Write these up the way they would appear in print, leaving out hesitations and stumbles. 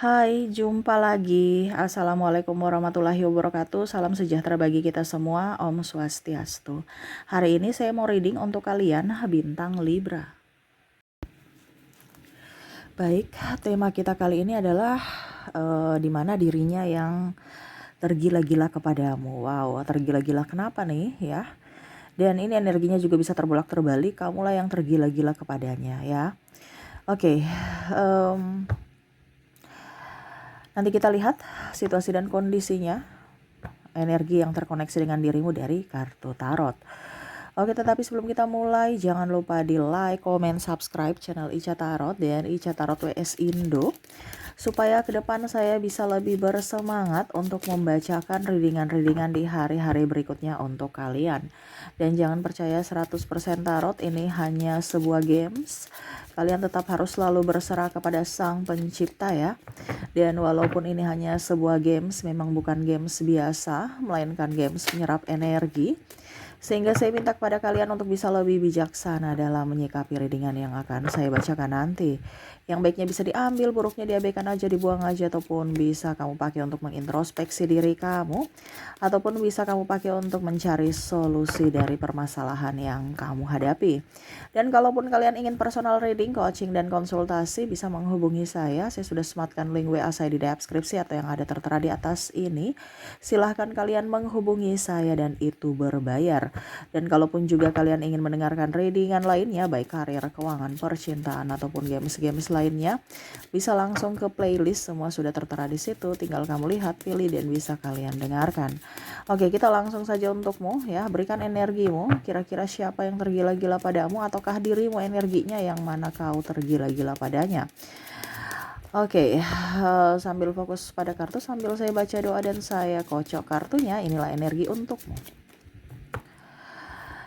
Hai, jumpa lagi. Assalamualaikum warahmatullahi wabarakatuh. Salam sejahtera bagi kita semua. Om Swastiastu. Hari ini saya mau reading untuk kalian bintang Libra. Baik, tema kita kali ini adalah di mana dirinya yang tergila-gila kepadamu. Wow, tergila-gila kenapa nih ya? Dan ini energinya juga bisa terbolak-terbalik. Kamulah yang tergila-gila kepadanya ya. Oke, nanti kita lihat situasi dan kondisinya, energi yang terkoneksi dengan dirimu dari kartu tarot. Oke, tetapi sebelum kita mulai, jangan lupa di like, komen, subscribe channel Ica Tarot dan Ica Tarot WS Indo, supaya ke depan saya bisa lebih bersemangat untuk membacakan readingan-readingan di hari-hari berikutnya untuk kalian. Dan jangan percaya 100% tarot ini hanya sebuah games. Kalian tetap harus selalu berserah kepada Sang Pencipta ya. Dan walaupun ini hanya sebuah games, memang bukan games biasa, melainkan games penyerap energi. Sehingga saya minta kepada kalian untuk bisa lebih bijaksana dalam menyikapi readingan yang akan saya bacakan nanti. Yang baiknya bisa diambil, buruknya diabaikan aja, dibuang aja, ataupun bisa kamu pakai untuk mengintrospeksi diri kamu, ataupun bisa kamu pakai untuk mencari solusi dari permasalahan yang kamu hadapi. Dan kalaupun kalian ingin personal reading, coaching, dan konsultasi, bisa menghubungi saya. Saya sudah sematkan link WA saya di deskripsi atau yang ada tertera di atas ini. Silahkan kalian menghubungi saya dan itu berbayar. Dan kalaupun juga kalian ingin mendengarkan readingan lainnya, baik karir, keuangan, percintaan, ataupun games-games lainnya, bisa langsung ke playlist, semua sudah tertera di situ. Tinggal kamu lihat, pilih, dan bisa kalian dengarkan. Oke, kita langsung saja untukmu ya. Berikan energimu. Kira-kira siapa yang tergila-gila padamu, ataukah dirimu energinya yang mana kau tergila-gila padanya? Oke, sambil fokus pada kartu, sambil saya baca doa dan saya kocok kartunya. Inilah energi untukmu.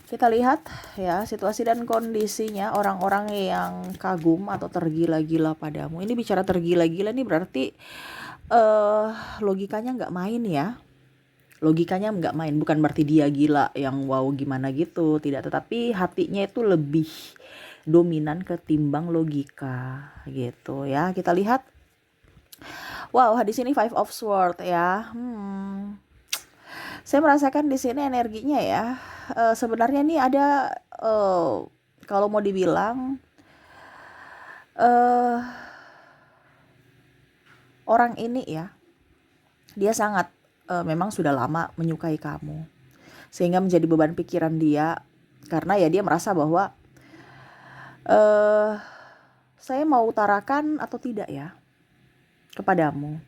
Kita lihat ya situasi dan kondisinya orang-orang yang kagum atau tergila-gila padamu. Ini bicara tergila-gila nih berarti logikanya nggak main ya. Logikanya nggak main, bukan berarti dia gila yang wow gimana gitu, tidak. Tetapi hatinya itu lebih dominan ketimbang logika gitu ya. Kita lihat. Wow, di sini Five of Swords ya. Saya merasakan di sini energinya ya. Sebenarnya nih ada kalau mau dibilang orang ini ya, dia sangat memang sudah lama menyukai kamu, sehingga menjadi beban pikiran dia karena ya dia merasa bahwa saya mau utarakan atau tidak ya kepadamu.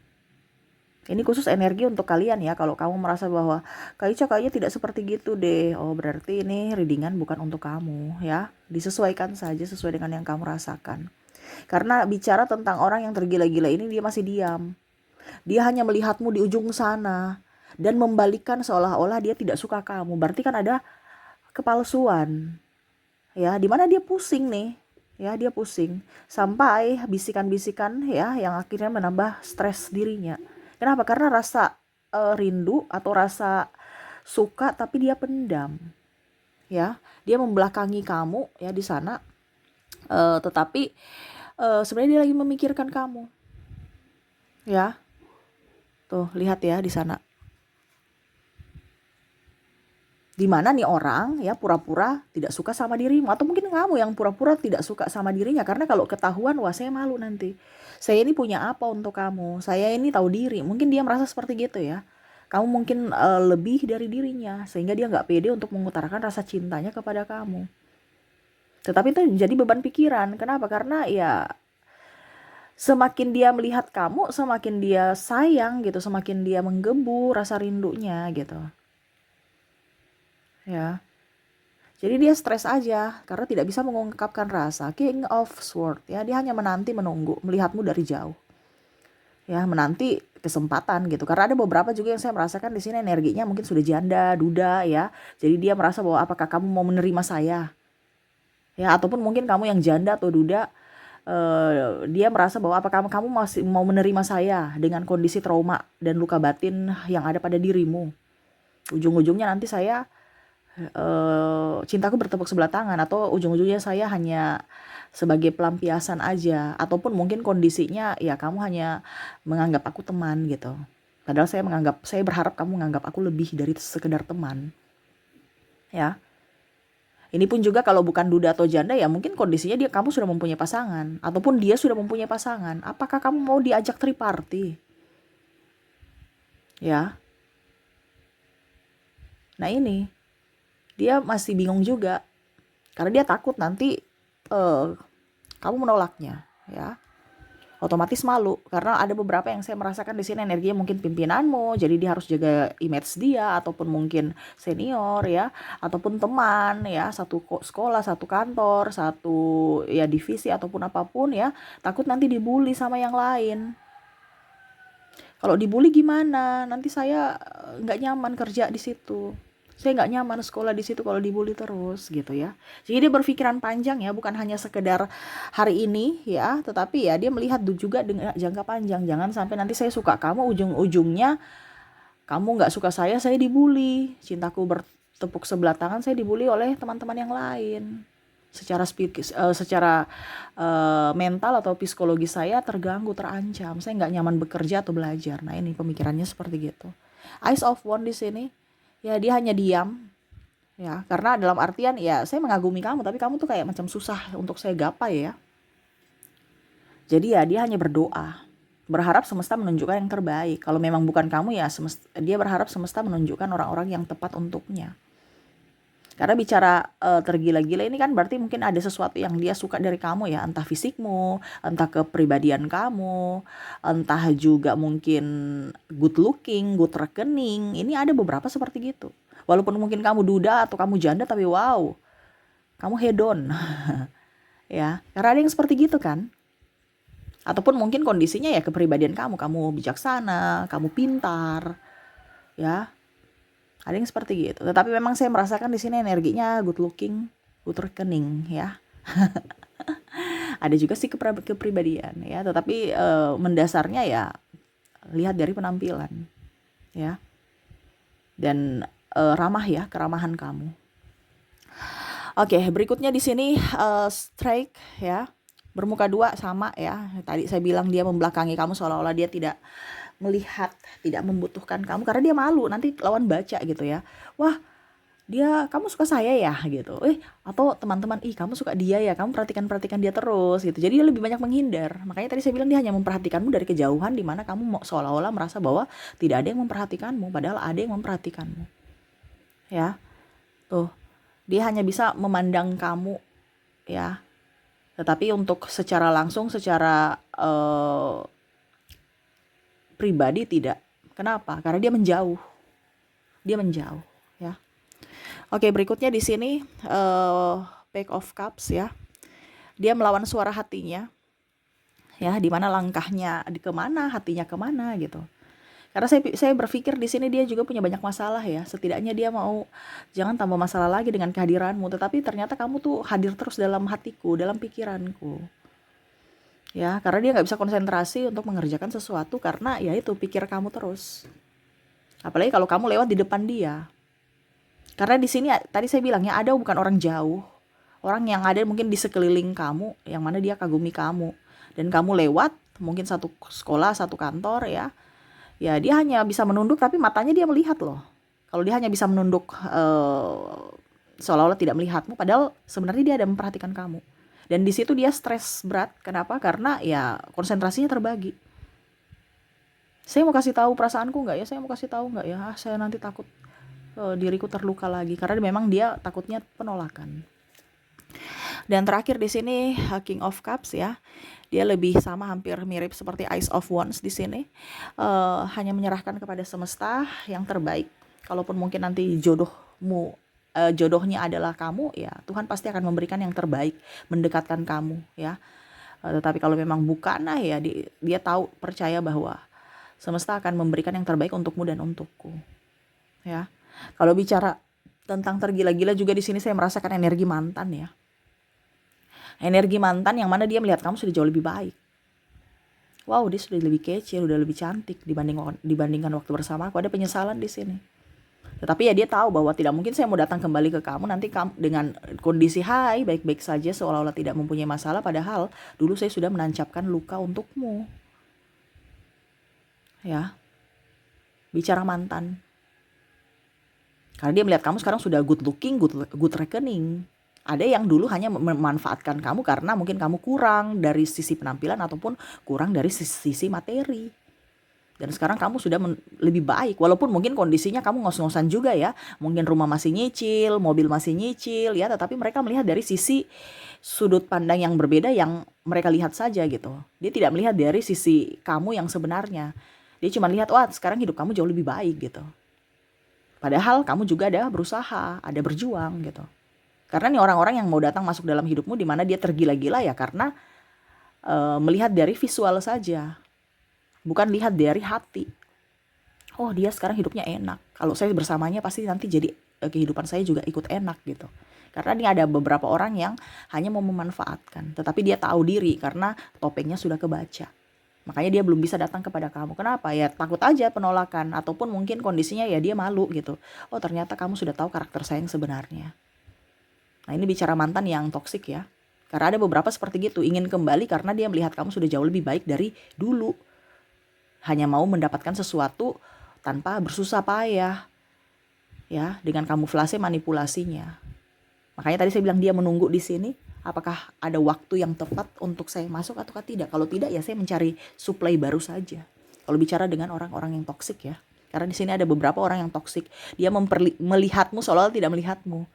Ini khusus energi untuk kalian ya. Kalau kamu merasa bahwa Kak Ica kayaknya tidak seperti gitu deh, oh berarti ini readingan bukan untuk kamu ya. Disesuaikan saja sesuai dengan yang kamu rasakan. Karena bicara tentang orang yang tergila-gila ini, dia masih diam. Dia hanya melihatmu di ujung sana dan membalikkan seolah-olah dia tidak suka kamu. Berarti kan ada kepalsuan ya, dimana dia pusing nih ya, dia pusing sampai bisikan-bisikan ya yang akhirnya menambah stres dirinya. Kenapa? Karena rasa rindu atau rasa suka tapi dia pendam ya, dia membelakangi kamu ya di sana, tetapi sebenarnya dia lagi memikirkan kamu ya. Tuh lihat ya di sana, di mana nih orang ya pura-pura tidak suka sama dirimu, atau mungkin kamu yang pura-pura tidak suka sama dirinya. Karena kalau ketahuan, wah saya malu nanti, saya ini punya apa untuk kamu, saya ini tahu diri. Mungkin dia merasa seperti gitu ya. Kamu mungkin lebih dari dirinya, sehingga dia nggak pede untuk mengutarakan rasa cintanya kepada kamu. Tetapi itu menjadi beban pikiran. Kenapa? Karena ya semakin dia melihat kamu, semakin dia sayang gitu, semakin dia menggebu rasa rindunya gitu ya. Jadi dia stres aja karena tidak bisa mengungkapkan rasa. King of Sword ya, dia hanya menanti, menunggu, melihatmu dari jauh. Ya, menanti kesempatan gitu. Karena ada beberapa juga yang saya merasakan di sini energinya mungkin sudah janda, duda ya. Jadi dia merasa bahwa apakah kamu mau menerima saya? Ya, ataupun mungkin kamu yang janda atau duda, dia merasa bahwa apakah kamu masih mau menerima saya dengan kondisi trauma dan luka batin yang ada pada dirimu. Ujung-ujungnya nanti saya cintaku bertepuk sebelah tangan, atau ujung-ujungnya saya hanya sebagai pelampiasan aja, ataupun mungkin kondisinya ya kamu hanya menganggap aku teman gitu. Padahal saya berharap kamu menganggap aku lebih dari sekedar teman. Ya. Ini pun juga kalau bukan duda atau janda ya mungkin kondisinya kamu sudah mempunyai pasangan ataupun dia sudah mempunyai pasangan. Apakah kamu mau diajak triparty? Ya. Nah ini dia masih bingung juga karena dia takut nanti kamu menolaknya, ya. Otomatis malu karena ada beberapa yang saya merasakan di sini energinya mungkin pimpinanmu, jadi dia harus jaga image dia, ataupun mungkin senior ya, ataupun teman ya, satu sekolah, satu kantor, satu ya divisi ataupun apapun ya, takut nanti dibully sama yang lain. Kalau dibully gimana? Nanti saya nggak nyaman kerja di situ. Saya nggak nyaman sekolah di situ kalau dibully terus gitu ya. Jadi dia berpikiran panjang ya, bukan hanya sekedar hari ini ya, tetapi ya dia melihat juga dengan jangka panjang. Jangan sampai nanti saya suka kamu, ujung-ujungnya kamu nggak suka saya dibully. Cintaku bertepuk sebelah tangan, saya dibully oleh teman-teman yang lain. Secara mental atau psikologi saya terganggu, terancam. Saya nggak nyaman bekerja atau belajar. Nah ini pemikirannya seperti gitu. Eyes of One di sini, ya dia hanya diam, ya karena dalam artian ya saya mengagumi kamu, tapi kamu tuh kayak macam susah untuk saya gapai ya. Jadi ya dia hanya berdoa, berharap semesta menunjukkan yang terbaik. Kalau memang bukan kamu ya dia berharap semesta menunjukkan orang-orang yang tepat untuknya. Karena bicara tergila-gila ini kan berarti mungkin ada sesuatu yang dia suka dari kamu ya, entah fisikmu, entah kepribadian kamu, entah juga mungkin good looking, good rekening. Ini ada beberapa seperti gitu. Walaupun mungkin kamu duda atau kamu janda, tapi wow, kamu hedon. Ya, karena ada yang seperti gitu kan. Ataupun mungkin kondisinya ya kepribadian kamu bijaksana, kamu pintar, ya. Ada yang seperti gitu. Tetapi memang saya merasakan di sini energinya good looking, good rekening ya. Ada juga sih kepribadian ya, tetapi mendasarnya ya lihat dari penampilan ya. Dan ramah ya, keramahan kamu. Oke, berikutnya di sini strike ya. Bermuka dua sama ya. Tadi saya bilang dia membelakangi kamu seolah-olah dia tidak melihat, tidak membutuhkan kamu karena dia malu nanti lawan baca gitu ya. Wah, kamu suka saya ya gitu. Atau teman-teman, kamu suka dia ya, kamu perhatikan dia terus gitu. Jadi dia lebih banyak menghindar. Makanya tadi saya bilang dia hanya memperhatikanmu dari kejauhan, di mana kamu seolah-olah merasa bahwa tidak ada yang memperhatikanmu, padahal ada yang memperhatikanmu. Ya. Tuh. Dia hanya bisa memandang kamu ya. Tetapi untuk secara langsung, secara pribadi tidak. Kenapa? Karena dia menjauh. Dia menjauh, ya. Oke, berikutnya di sini Page of Cups ya. Dia melawan suara hatinya. Ya, di mana langkahnya kemana, hatinya kemana gitu. Karena saya berpikir di sini dia juga punya banyak masalah ya. Setidaknya dia mau jangan tambah masalah lagi dengan kehadiranmu, tetapi ternyata kamu tuh hadir terus dalam hatiku, dalam pikiranku. Ya, karena dia nggak bisa konsentrasi untuk mengerjakan sesuatu karena ya itu pikir kamu terus. Apalagi kalau kamu lewat di depan dia. Karena di sini tadi saya bilang ya, ada bukan orang jauh, orang yang ada mungkin di sekeliling kamu, yang mana dia kagumi kamu, dan kamu lewat mungkin satu sekolah, satu kantor ya. Ya dia hanya bisa menunduk, tapi matanya dia melihat loh. Kalau dia hanya bisa menunduk seolah-olah tidak melihatmu, padahal sebenarnya dia ada memperhatikan kamu. Dan di situ dia stres berat. Kenapa? Karena ya konsentrasinya terbagi. Saya mau kasih tahu perasaanku nggak ya? Saya mau kasih tahu nggak ya? Saya nanti takut diriku terluka lagi. Karena memang dia takutnya penolakan. Dan terakhir di sini King of Cups ya. Dia lebih sama, hampir mirip seperti Ace of Wands di sini. Hanya menyerahkan kepada semesta yang terbaik. Kalaupun mungkin nanti jodohnya adalah kamu, ya Tuhan pasti akan memberikan yang terbaik, mendekatkan kamu ya. Tetapi kalau memang bukan, nah ya dia tahu, percaya bahwa semesta akan memberikan yang terbaik untukmu dan untukku ya. Kalau bicara tentang tergila-gila juga di sini saya merasakan energi mantan ya. Energi mantan yang mana dia melihat kamu sudah jauh lebih baik. Wow, dia sudah lebih kece, sudah lebih cantik dibandingkan waktu bersama aku. Ada penyesalan di sini. Tetapi ya dia tahu bahwa tidak mungkin saya mau datang kembali ke kamu nanti kamu dengan kondisi hai baik-baik saja seolah-olah tidak mempunyai masalah, padahal dulu saya sudah menancapkan luka untukmu. Ya, bicara mantan. Karena dia melihat kamu sekarang sudah good looking, good reckoning. Ada yang dulu hanya memanfaatkan kamu karena mungkin kamu kurang dari sisi penampilan ataupun kurang dari sisi materi. Dan sekarang kamu sudah lebih baik, walaupun mungkin kondisinya kamu ngos-ngosan juga ya. Mungkin rumah masih nyicil, mobil masih nyicil ya, tetapi mereka melihat dari sisi sudut pandang yang berbeda yang mereka lihat saja gitu. Dia tidak melihat dari sisi kamu yang sebenarnya. Dia cuma lihat, wah sekarang hidup kamu jauh lebih baik gitu. Padahal kamu juga ada berusaha, ada berjuang gitu. Karena nih orang-orang yang mau datang masuk dalam hidupmu di mana dia tergila-gila ya karena melihat dari visual saja. Bukan lihat dari hati. Oh dia sekarang hidupnya enak. Kalau saya bersamanya pasti nanti jadi kehidupan saya juga ikut enak gitu. Karena ini ada beberapa orang yang hanya mau memanfaatkan. Tetapi dia tahu diri karena topengnya sudah kebaca. Makanya dia belum bisa datang kepada kamu. Kenapa? Ya takut aja penolakan. Ataupun mungkin kondisinya ya dia malu gitu. Oh ternyata kamu sudah tahu karakter saya yang sebenarnya. Nah ini bicara mantan yang toksik ya. Karena ada beberapa seperti gitu. Ingin kembali karena dia melihat kamu sudah jauh lebih baik dari dulu. Hanya mau mendapatkan sesuatu tanpa bersusah payah. Ya, dengan kamuflase manipulasinya. Makanya tadi saya bilang dia menunggu di sini. Apakah ada waktu yang tepat untuk saya masuk atau tidak? Kalau tidak ya saya mencari supply baru saja. Kalau bicara dengan orang-orang yang toksik ya. Karena di sini ada beberapa orang yang toksik. Dia melihatmu seolah-olah tidak melihatmu.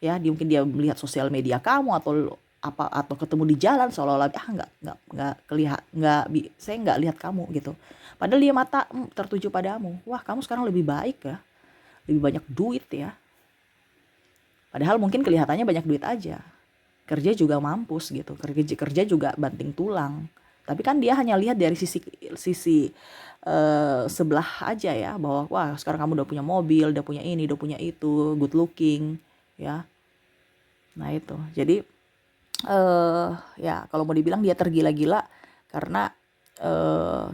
Ya, mungkin dia melihat sosial media kamu atau ketemu di jalan seolah-olah saya nggak lihat kamu gitu. Padahal dia mata tertuju padamu. Wah, kamu sekarang lebih baik ya. Lebih banyak duit ya. Padahal mungkin kelihatannya banyak duit aja. Kerja juga mampus gitu. Kerja juga banting tulang. Tapi kan dia hanya lihat dari sisi sebelah aja ya, bahwa wah sekarang kamu udah punya mobil, udah punya ini, udah punya itu, good looking ya. Nah itu. Jadi ya kalau mau dibilang dia tergila-gila karena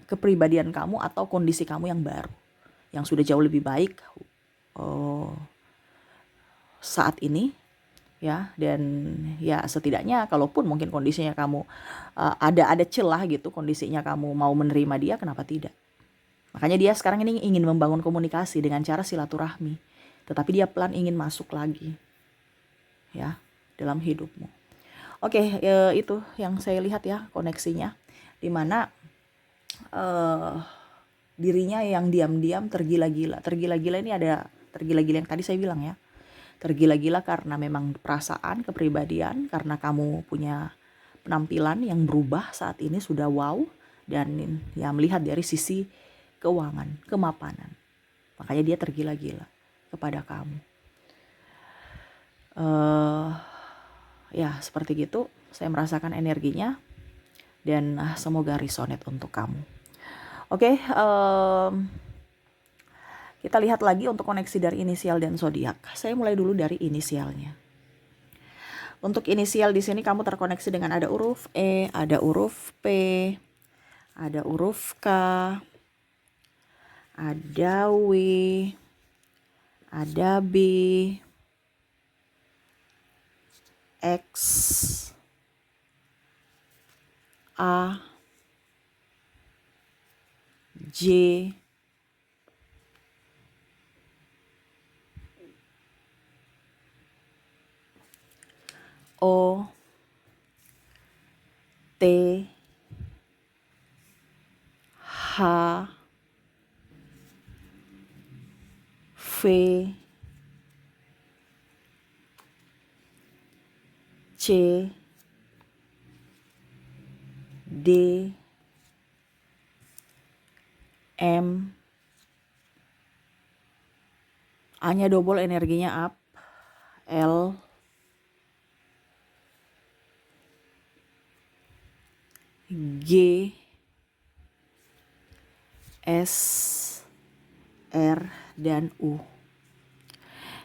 kepribadian kamu atau kondisi kamu yang baru, yang sudah jauh lebih baik saat ini ya. Dan ya setidaknya kalaupun mungkin kondisinya kamu ada celah gitu, kondisinya kamu mau menerima dia, kenapa tidak. Makanya dia sekarang ini ingin membangun komunikasi dengan cara silaturahmi, tetapi dia pelan ingin masuk lagi ya dalam hidupmu. Oke, itu yang saya lihat ya koneksinya, dimana dirinya yang diam-diam tergila-gila. Tergila-gila ini ada tergila-gila yang tadi saya bilang ya. Tergila-gila karena memang perasaan, kepribadian, karena kamu punya penampilan yang berubah saat ini sudah wow, dan ya melihat dari sisi keuangan, kemapanan. Makanya dia tergila-gila kepada kamu. Ya seperti gitu saya merasakan energinya, dan semoga resonate untuk kamu. Oke, kita lihat lagi untuk koneksi dari inisial dan zodiak. Saya mulai dulu dari inisialnya. Untuk inisial di sini kamu terkoneksi dengan ada huruf E, ada huruf P, ada huruf K, ada W, ada B, X, A, J, O, T, H, V, C, D, M, A-nya double energinya up, L, G, S, R, dan U.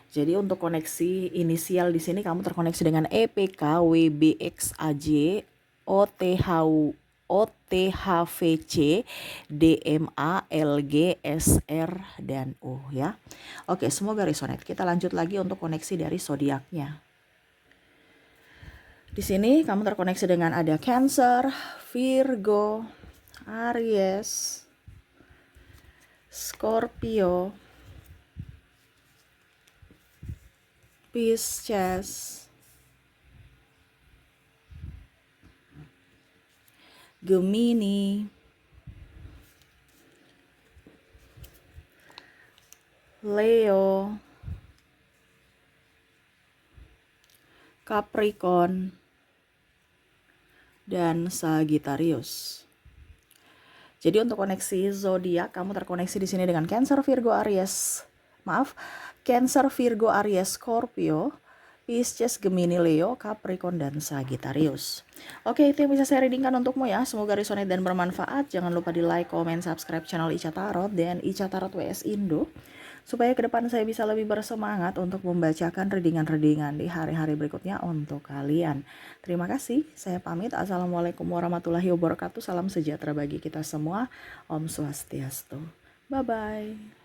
Jadi untuk koneksi inisial di sini kamu terkoneksi dengan E, P, K, W, B, X, A, J, O, T, H, OTHVC, DMA, LG, SR, dan U ya. Oke, semoga resonate. Kita lanjut lagi untuk koneksi dari zodiaknya. Di sini kamu terkoneksi dengan ada Cancer, Virgo, Aries, Scorpio, Pisces, Gemini, Leo, Capricorn, dan Sagittarius. Jadi untuk koneksi zodiak kamu terkoneksi di sini dengan Cancer, Virgo, Aries. Cancer, Virgo, Aries, Scorpio, Pisces, Gemini, Leo, Capricorn, dan Sagittarius. Oke, itu yang bisa saya readingkan untukmu ya. Semoga resonate dan bermanfaat. Jangan lupa di like, comment, subscribe channel Ica Tarot dan Ica Tarot WS Indo. Supaya ke depan saya bisa lebih bersemangat untuk membacakan readingan-readingan di hari-hari berikutnya untuk kalian. Terima kasih, saya pamit. Assalamualaikum warahmatullahi wabarakatuh. Salam sejahtera bagi kita semua. Om Swastiastu. Bye-bye.